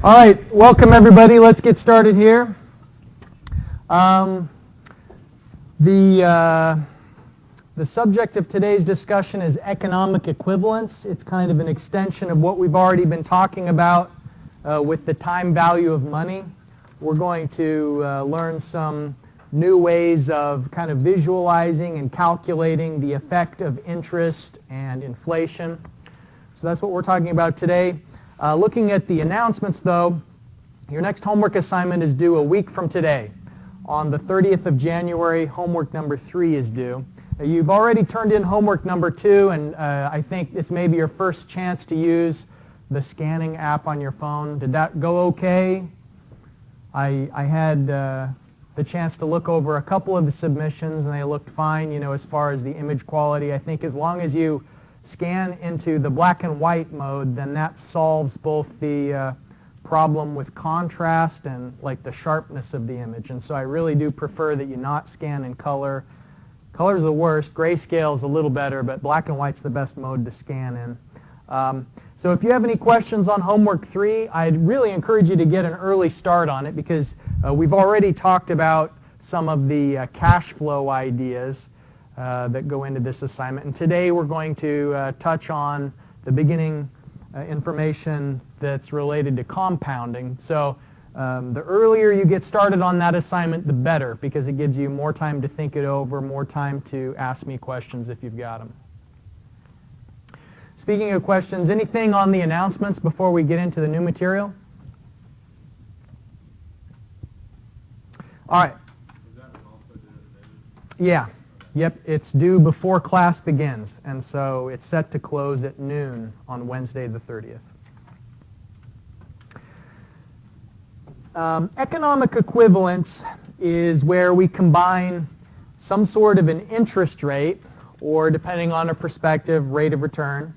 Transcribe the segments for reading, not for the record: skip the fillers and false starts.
All right, welcome everybody. Let's get started here. The subject of today's discussion is economic equivalence. It's kind of an extension of what we've already been talking about with the time value of money. We're going to learn some new ways of kind of visualizing and calculating the effect of interest and inflation. So that's what we're talking about today. Looking at the announcements, though, your next homework assignment is due a week from today. On the 30th of January, homework number 3 is due. You've already turned in homework number 2, and I think it's maybe your first chance to use the scanning app on your phone. Did that go okay? I had the chance to look over a couple of the submissions, and they looked fine, as far as the image quality. I think as long as you scan into the black and white mode, then that solves both the problem with contrast and like the sharpness of the image. And so I really do prefer that you not scan in color. Color's the worst. Grayscale's a little better, but black and white's the best mode to scan in. So if you have any questions on homework 3, I'd really encourage you to get an early start on it because we've already talked about some of the cash flow ideas that go into this assignment. And today we're going to touch on the beginning information that's related to compounding. So the earlier you get started on that assignment, the better, because it gives you more time to think it over, more time to ask me questions if you've got them. Speaking of questions, anything on the announcements before we get into the new material? All right. Is that one also due at noon? Yeah. Yep, it's due before class begins, and so it's set to close at noon on Wednesday the 30th. Economic equivalence is where we combine some sort of an interest rate, or depending on a perspective, rate of return,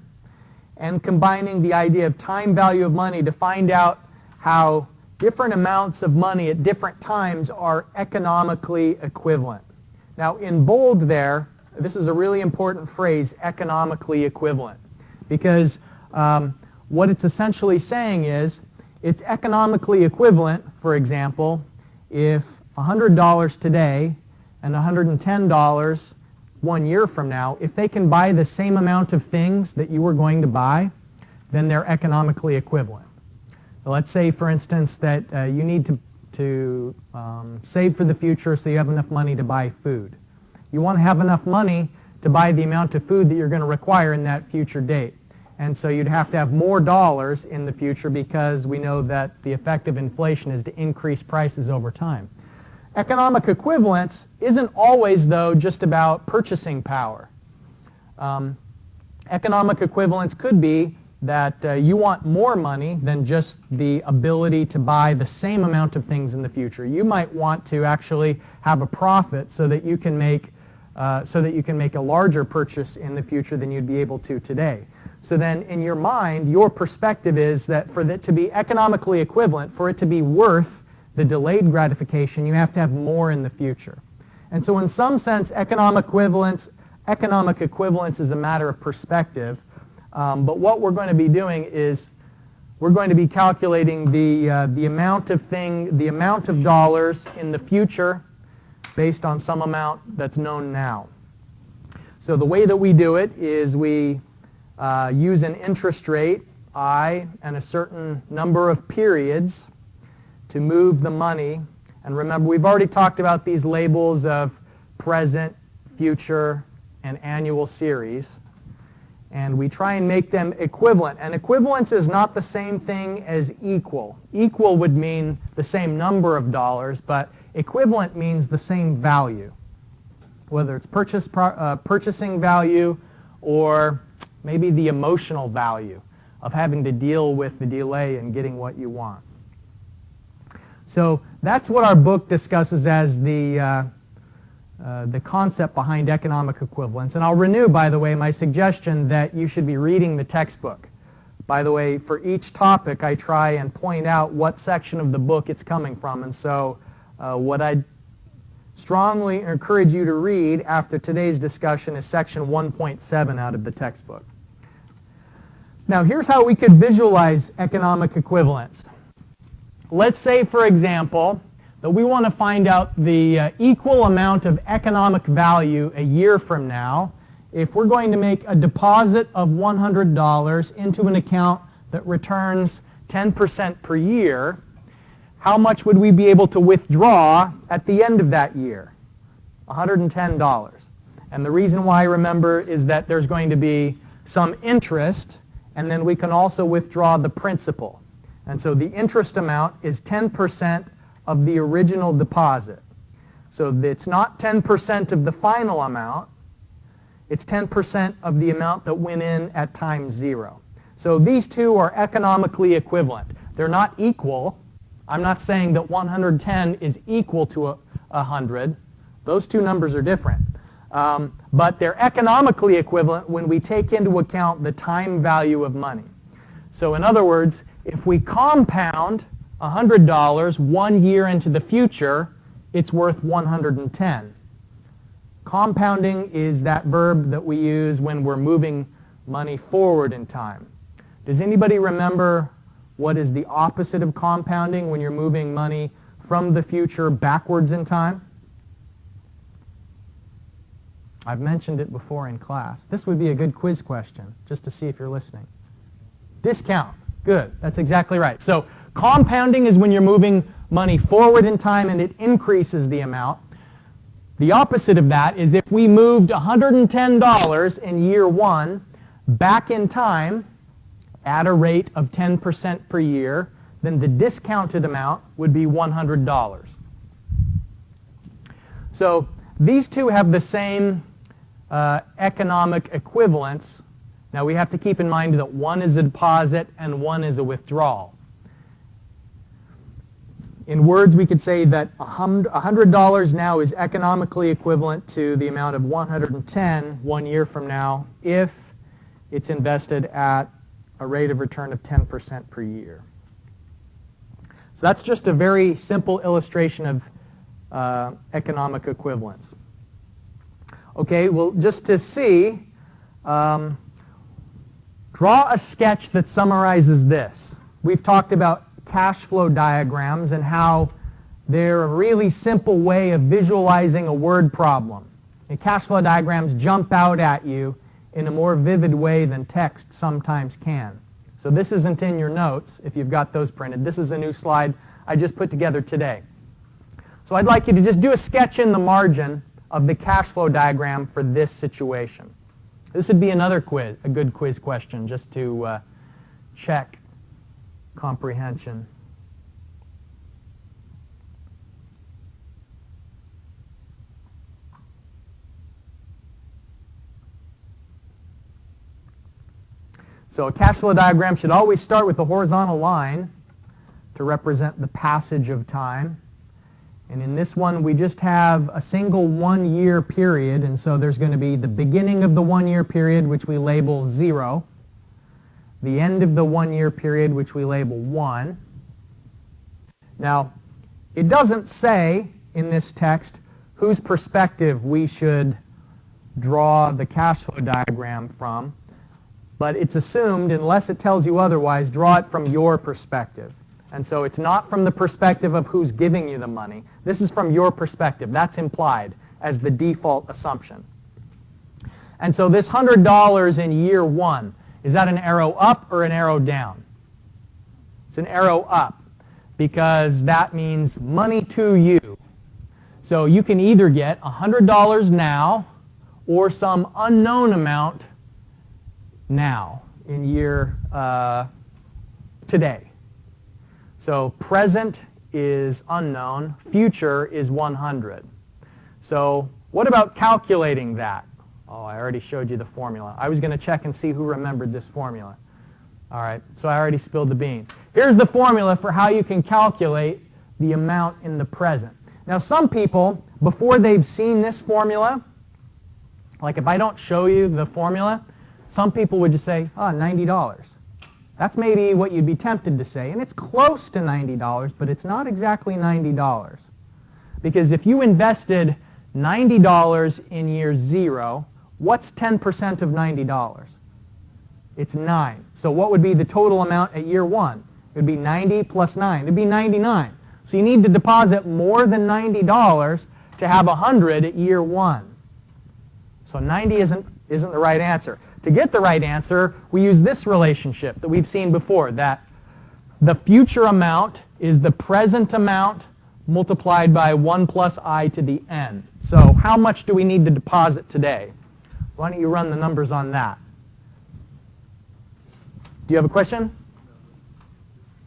and combining the idea of time value of money to find out how different amounts of money at different times are economically equivalent. Now, in bold there, this is a really important phrase, economically equivalent, because what it's essentially saying is it's economically equivalent, for example, if $100 today and $110 1 year from now, if they can buy the same amount of things that you were going to buy, then they're economically equivalent. So let's say, for instance, that you need to save for the future so you have enough money to buy food. You want to have enough money to buy the amount of food that you're going to require in that future date. And so you'd have to have more dollars in the future because we know that the effect of inflation is to increase prices over time. Economic equivalence isn't always, though, just about purchasing power. Economic equivalence could be that you want more money than just the ability to buy the same amount of things in the future. You might want to actually have a profit so that you can make a larger purchase in the future than you'd be able to today. So then in your mind, your perspective is that for it to be economically equivalent, for it to be worth the delayed gratification, you have to have more in the future. And so in some sense, economic equivalence is a matter of perspective. But what we're going to be doing is we're going to be calculating the amount of dollars in the future based on some amount that's known now. So the way that we do it is we use an interest rate, I, and a certain number of periods to move the money. And remember, we've already talked about these labels of present, future, and annual series. And we try and make them equivalent. And equivalence is not the same thing as equal. Equal would mean the same number of dollars, but equivalent means the same value, whether it's purchasing value or maybe the emotional value of having to deal with the delay in getting what you want. So that's what our book discusses as the concept behind economic equivalence. And I'll renew, by the way, my suggestion that you should be reading the textbook. By the way, for each topic, I try and point out what section of the book it's coming from. And so what I strongly encourage you to read after today's discussion is section 1.7 out of the textbook. Now, here's how we could visualize economic equivalence. let's say, for example, that we want to find out the equal amount of economic value a year from now if we're going to make a deposit of $100 into an account that returns 10% per year. How much would we be able to withdraw at the end of that year? $110. And the reason why, remember, is that there's going to be some interest, and then we can also withdraw the principal. And so the interest amount is 10% of the original deposit. So it's not 10% of the final amount, it's 10% of the amount that went in at time 0. So these two are economically equivalent. They're not equal. I'm not saying that 110 is equal to 100. Those two numbers are different. But they're economically equivalent when we take into account the time value of money. So in other words, if we compound $100 1 year into the future, it's worth 110. Compounding is that verb that we use when we're moving money forward in time. Does anybody remember what is the opposite of compounding when you're moving money from the future backwards in time? I've mentioned it before in class. This would be a good quiz question, just to see if you're listening. Discount. Good. That's exactly right. So compounding is when you're moving money forward in time and it increases the amount. The opposite of that is if we moved $110 in year 1 back in time at a rate of 10% per year, then the discounted amount would be $100. So these two have the same economic equivalence. Now we have to keep in mind that one is a deposit and one is a withdrawal. In words, we could say that $100 now is economically equivalent to the amount of 110 1 year from now if it's invested at a rate of return of 10% per year. So that's just a very simple illustration of economic equivalence. Okay, well, just to see, draw a sketch that summarizes this. We've talked about cash flow diagrams and how they're a really simple way of visualizing a word problem. And cash flow diagrams jump out at you in a more vivid way than text sometimes can. So this isn't in your notes if you've got those printed. This is a new slide I just put together today. So I'd like you to just do a sketch in the margin of the cash flow diagram for this situation. This would be another quiz, a good quiz question, just to check comprehension. So a cash flow diagram should always start with a horizontal line to represent the passage of time. And in this one, we just have a single 1 year period, and so there's going to be the beginning of the 1 year period, which we label 0, the end of the 1 year period, which we label 1. Now, it doesn't say in this text whose perspective we should draw the cash flow diagram from, but it's assumed, unless it tells you otherwise, draw it from your perspective. And so it's not from the perspective of who's giving you the money. This is from your perspective. That's implied as the default assumption. And so this $100 in year 1, is that an arrow up or an arrow down? It's an arrow up because that means money to you. So you can either get $100 now or some unknown amount now in year today. So present is unknown, future is 100. So what about calculating that? Oh, I already showed you the formula. I was going to check and see who remembered this formula. All right, so I already spilled the beans. Here's the formula for how you can calculate the amount in the present. Now some people, before they've seen this formula, like if I don't show you the formula, some people would just say, oh, $90. That's maybe what you'd be tempted to say, and it's close to $90, but it's not exactly $90. Because if you invested $90 in year 0, what's 10% of $90? It's 9. So what would be the total amount at year 1? It would be 90 plus 9. It would be 99. So you need to deposit more than $90 to have 100 at year 1. So 90 isn't the right answer. To get the right answer, we use this relationship that we've seen before, that the future amount is the present amount multiplied by 1 plus I to the n. So how much do we need to deposit today? Why don't you run the numbers on that? Do you have a question?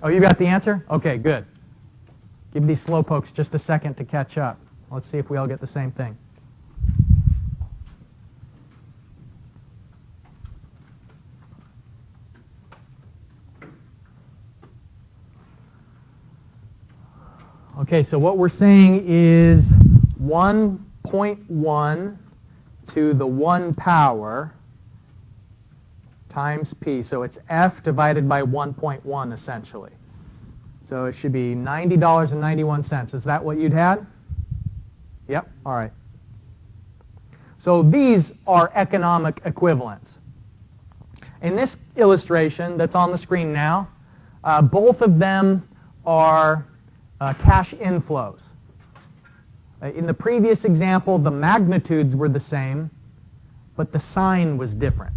Oh, you got the answer? Okay, good. Give these slowpokes just a second to catch up. Let's see if we all get the same thing. Okay, so what we're saying is 1.1 to the 1 power times p. So it's f divided by 1.1 essentially. So it should be $90.91. Is that what you'd had? Yep, all right. So these are economic equivalents. In this illustration that's on the screen now, both of them are cash inflows. In the previous example, the magnitudes were the same, but the sign was different.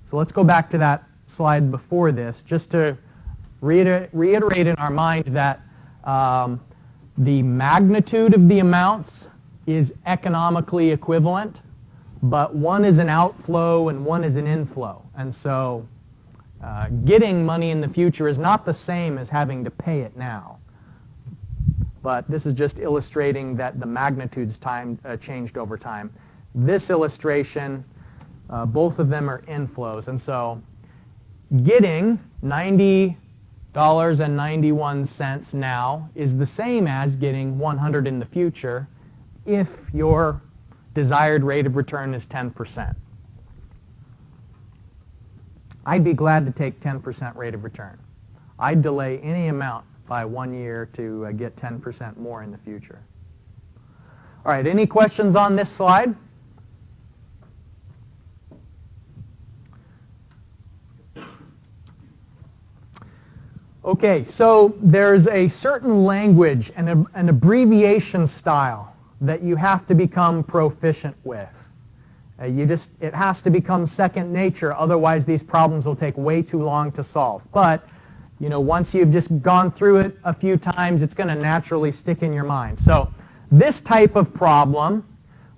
So let's go back to that slide before this, just to reiterate in our mind that the magnitude of the amounts is economically equivalent, but one is an outflow and one is an inflow. And so getting money in the future is not the same as having to pay it now. But this is just illustrating that the magnitudes changed over time. This illustration, both of them are inflows. And so getting $90.91 now is the same as getting 100 in the future if your desired rate of return is 10%. I'd be glad to take 10% rate of return. I'd delay any amount by 1 year to get 10% more in the future. All right, any questions on this slide? Okay, so there's a certain language and an abbreviation style that you have to become proficient with. It has to become second nature, otherwise these problems will take way too long to solve. But once you've just gone through it a few times, it's going to naturally stick in your mind. So this type of problem,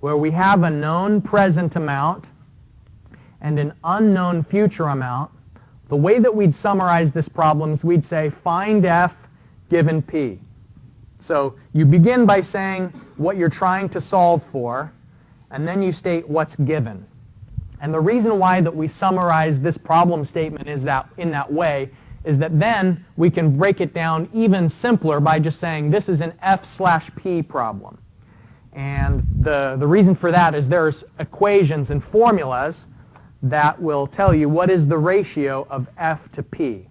where we have a known present amount and an unknown future amount, the way that we'd summarize this problem is we'd say find f given p. So you begin by saying what you're trying to solve for, and then you state what's given. And the reason why that we summarize this problem statement in that way is that then we can break it down even simpler by just saying this is an f/p problem. And the reason for that is there's equations and formulas that will tell you what is the ratio of f to p.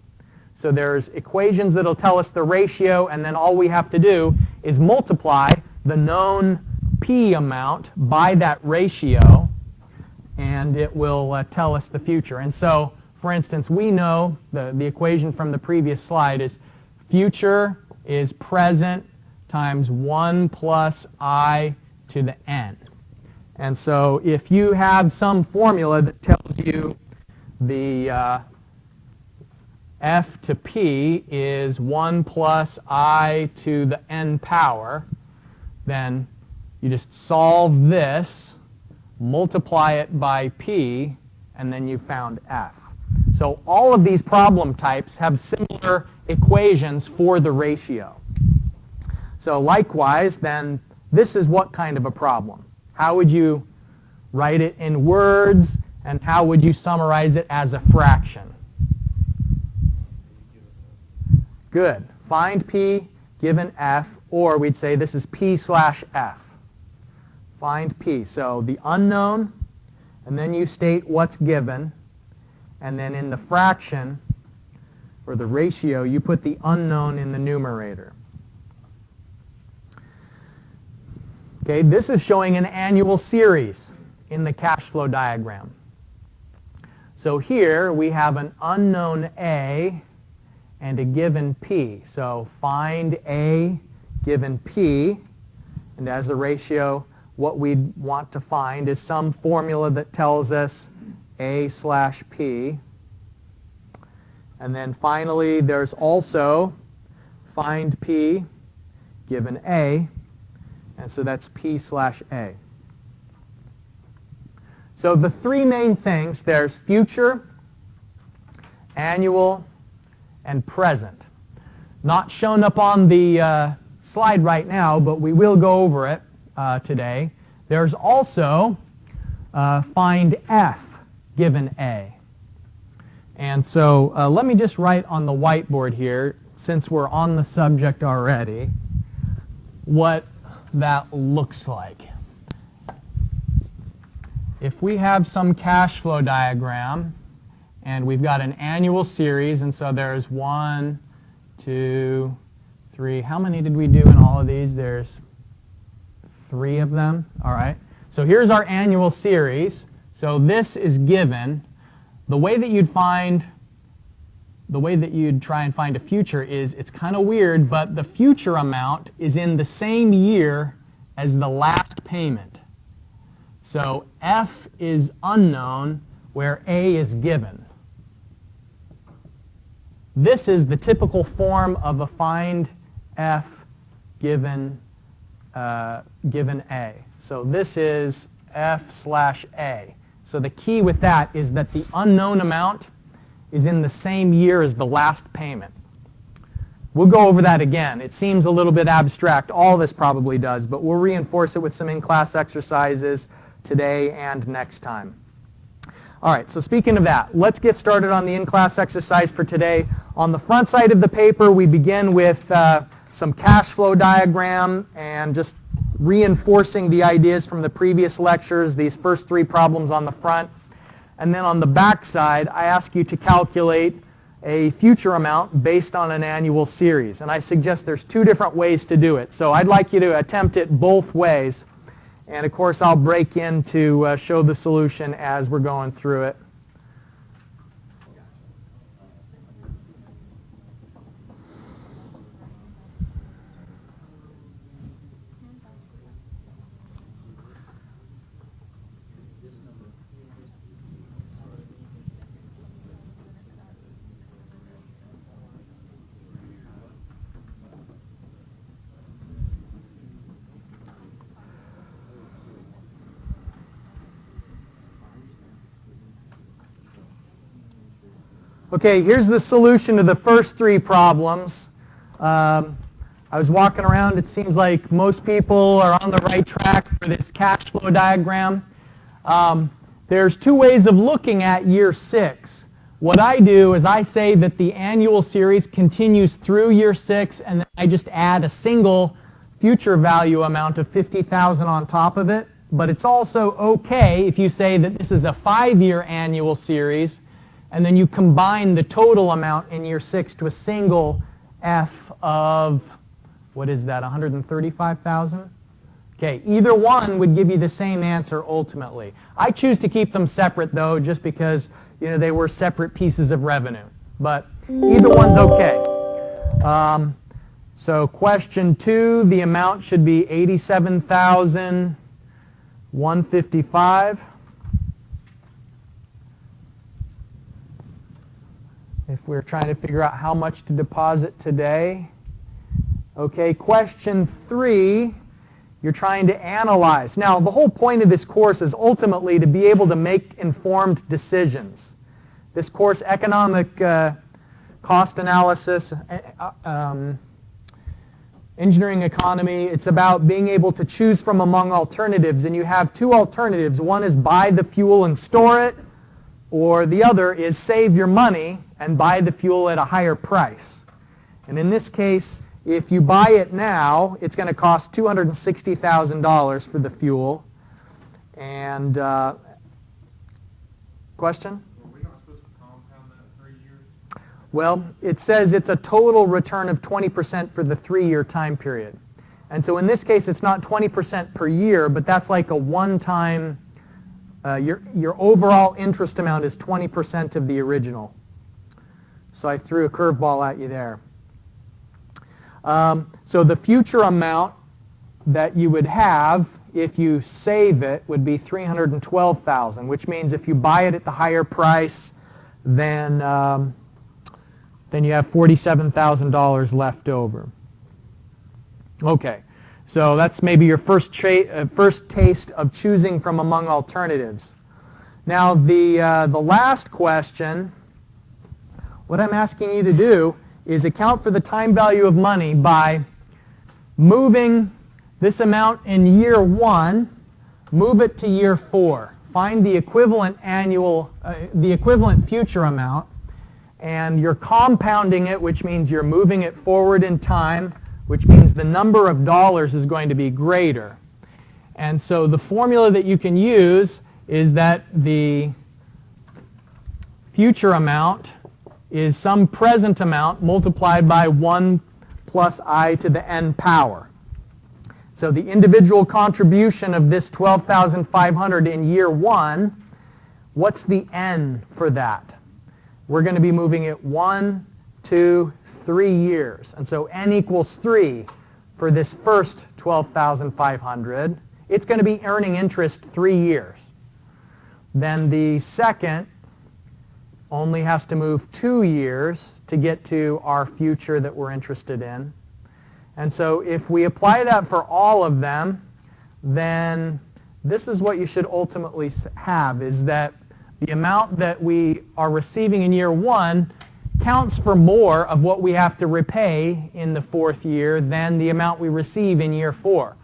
So there's equations that will tell us the ratio, and then all we have to do is multiply the known p amount by that ratio, and it will tell us the future. And so, for instance, we know the equation from the previous slide is future is present times 1 plus I to the n. And so if you have some formula that tells you the f to p is 1 plus I to the n power, then you just solve this, multiply it by p, and then you found f. So all of these problem types have similar equations for the ratio. So likewise, then, this is what kind of a problem? How would you write it in words, and how would you summarize it as a fraction? Good. Find p given f, or we'd say this is p/f. Find p. So the unknown, and then you state what's given, and then in the fraction, or the ratio, you put the unknown in the numerator. Okay, this is showing an annual series in the cash flow diagram. So here we have an unknown A and a given P. So find A given P, and as a ratio, what we want to find is some formula that tells us A/P. And then finally, there's also find P given A, and so that's P/A. So the three main things, there's future, annual, and present. Not shown up on the slide right now, but we will go over it today. There's also find F given A. And so let me just write on the whiteboard here, since we're on the subject already, what that looks like. If we have some cash flow diagram, and we've got an annual series, and so there's 1, 2, 3. How many did we do in all of these? There's 3 of them. All right. So here's our annual series. So this is given. The way that you'd try and find a future is, it's kind of weird, but the future amount is in the same year as the last payment. So F is unknown where A is given. This is the typical form of a find F given A. So this is F/A. So the key with that is that the unknown amount is in the same year as the last payment. We'll go over that again. It seems a little bit abstract. All this probably does, but we'll reinforce it with some in-class exercises today and next time. All right, so speaking of that, let's get started on the in-class exercise for today. On the front side of the paper, we begin with some cash flow diagram and just reinforcing the ideas from the previous lectures, these first 3 problems on the front. And then on the back side, I ask you to calculate a future amount based on an annual series. And I suggest there's 2 different ways to do it. So I'd like you to attempt it both ways. And of course, I'll break in to show the solution as we're going through it. Okay, here's the solution to the first 3 problems. I was walking around. It seems like most people are on the right track for this cash flow diagram. There's 2 ways of looking at year 6. What I do is I say that the annual series continues through year 6, and then I just add a single future value amount of $50,000 on top of it. But it's also okay if you say that this is a 5-year annual series, and then you combine the total amount in year 6 to a single F of, what is that, 135,000? Okay, either one would give you the same answer ultimately. I choose to keep them separate though, just because they were separate pieces of revenue. But either one's okay. So question 2, the amount should be $87,155. If we're trying to figure out how much to deposit today. Okay, question 3, you're trying to analyze. Now, the whole point of this course is ultimately to be able to make informed decisions. This course, economic cost analysis, engineering economy, it's about being able to choose from among alternatives, and you have 2 alternatives. One is buy the fuel and store it, or the other is save your money and buy the fuel at a higher price. And in this case, if you buy it now, it's going to cost $260,000 for the fuel. And question? Were we not supposed to compound that 3 years? Well, it says it's a total return of 20% for the 3-year time period. And so in this case, it's not 20% per year, but that's like a one-time, your overall interest amount is 20% of the original. So I threw a curveball at you there. So the future amount that you would have if you save it would be $312,000, which means if you buy it at the higher price, then you have $47,000 left over. Okay, so that's maybe your first taste of choosing from among alternatives. Now the last question, what I'm asking you to do is account for the time value of money by moving this amount in year 1, move it to year 4. Find the equivalent future amount, and you're compounding it, which means you're moving it forward in time, which means the number of dollars is going to be greater. And so the formula that you can use is that the future amount is some present amount multiplied by 1 plus I to the n power. So the individual contribution of this $12,500 in year 1, what's the n for that? We're going to be moving it 1, 2, 3 years. And so n equals 3 for this first $12,500. It's going to be earning interest 3 years. Then the second only has to move 2 years to get to our future that we're interested in. And so if we apply that for all of them, then this is what you should ultimately have, is that the amount that we are receiving in year 1 counts for more of what we have to repay in the 4th year than the amount we receive in year 4.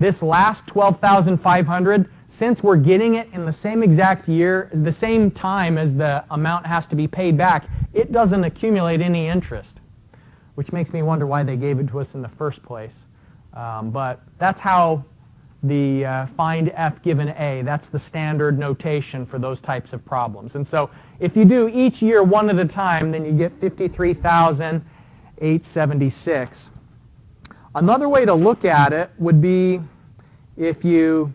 This last $12,500, since we're getting it in the same exact year, the same time as the amount has to be paid back, it doesn't accumulate any interest, which makes me wonder why they gave it to us in the first place. But that's how the find f given a, that's the standard notation for those types of problems. And so if you do each year one at a time, then you get $53,876. Another way to look at it would be if you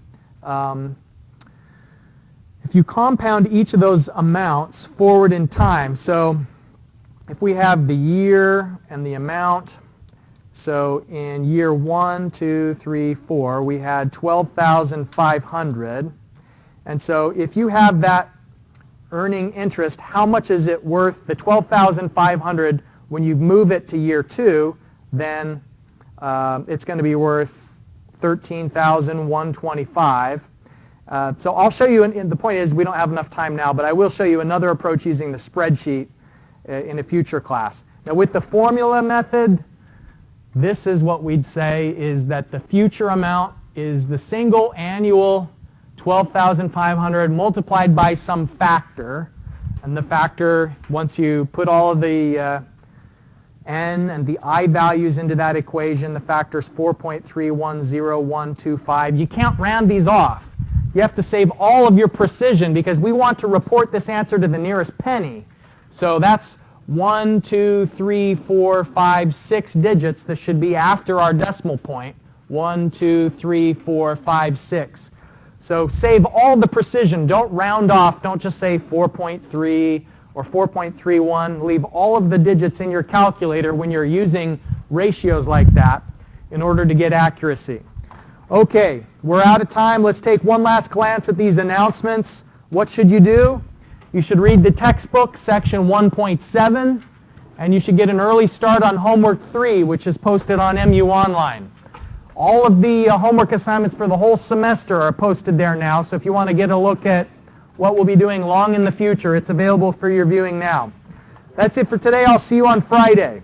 compound each of those amounts forward in time. So if we have the year and the amount, so in year 1, 2, 3, 4, we had 12,500. And so if you have that earning interest, how much is it worth? The 12,500, when you move it to year 2, then it's going to be worth 13,125. So I'll show you, and the point is we don't have enough time now, but I will show you another approach using the spreadsheet in a future class. Now with the formula method, this is what we'd say is that the future amount is the single annual 12,500 multiplied by some factor. And the factor, once you put all of the n and the I values into that equation, the factor is 4.310125. You can't round these off. You have to save all of your precision because we want to report this answer to the nearest penny. So that's 1, 2, 3, 4, 5, 6 digits that should be after our decimal point. 1, 2, 3, 4, 5, 6. So save all the precision. Don't round off. Don't just say 4.3 or 4.31. Leave all of the digits in your calculator when you're using ratios like that in order to get accuracy. Okay, we're out of time. Let's take one last glance at these announcements. What should you do? You should read the textbook, section 1.7, and you should get an early start on homework 3, which is posted on MU Online. All of the homework assignments for the whole semester are posted there now, so if you want to get a look at what we'll be doing long in the future, it's available for your viewing now. That's it for today. I'll see you on Friday.